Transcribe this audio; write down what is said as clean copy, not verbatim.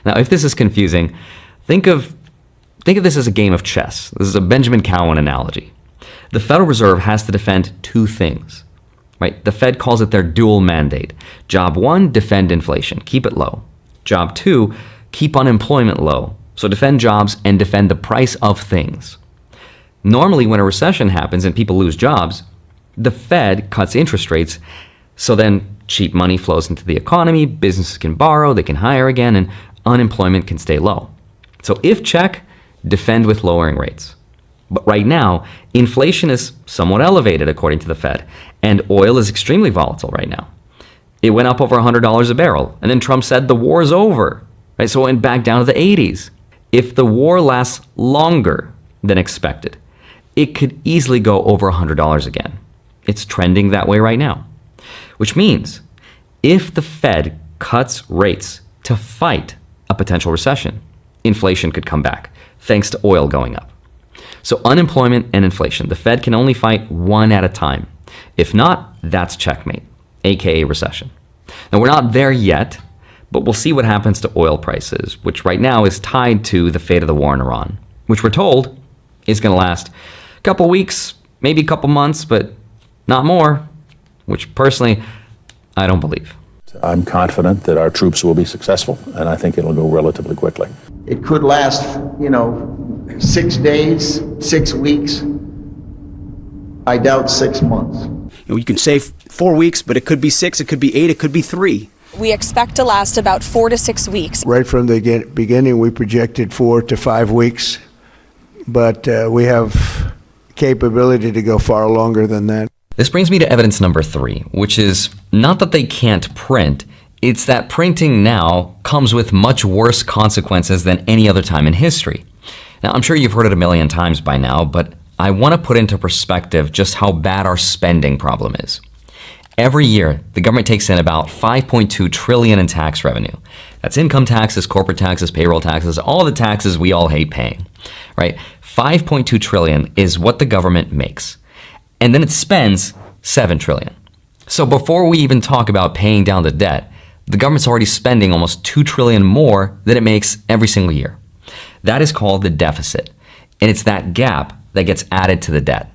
Now, if this is confusing, think of this as a game of chess. This is a Benjamin Cowan analogy. The Federal Reserve has to defend two things, right? The Fed calls it their dual mandate. Job one, defend inflation, keep it low. Job two, keep unemployment low. So defend jobs and defend the price of things. Normally, when a recession happens and people lose jobs, the Fed cuts interest rates, so then cheap money flows into the economy, businesses can borrow, they can hire again, and unemployment can stay low. So if check, defend with lowering rates. But right now, inflation is somewhat elevated according to the Fed, and oil is extremely volatile right now. It went up over $100 a barrel, and then Trump said the war is over, right? So it went back down to the 80s. If the war lasts longer than expected, it could easily go over $100 again. It's trending that way right now, which means if the Fed cuts rates to fight a potential recession, inflation could come back thanks to oil going up. So unemployment and inflation, the Fed can only fight one at a time. If not, that's checkmate, aka recession. Now, we're not there yet, but we'll see what happens to oil prices, which right now is tied to the fate of the war in Iran, which we're told is going to last a couple weeks, maybe a couple months, but not more, which personally, I don't believe. I'm confident that our troops will be successful, and I think it'll go relatively quickly. It could last, 6 days, 6 weeks. I doubt 6 months. You can say 4 weeks, but it could be 6, it could be 8, it could be 3. We expect to last about 4 to 6 weeks. Right from the beginning, we projected 4 to 5 weeks, but we have capability to go far longer than that. This brings me to evidence number 3, which is not that they can't print, it's that printing now comes with much worse consequences than any other time in history. Now, I'm sure you've heard it a million times by now, but I want to put into perspective just how bad our spending problem is. Every year, the government takes in about $5.2 trillion in tax revenue. That's income taxes, corporate taxes, payroll taxes, all the taxes we all hate paying, right? $5.2 trillion is what the government makes. And then it spends $7 trillion. So before we even talk about paying down the debt, the government's already spending almost $2 trillion more than it makes every single year. That is called the deficit. And it's that gap that gets added to the debt.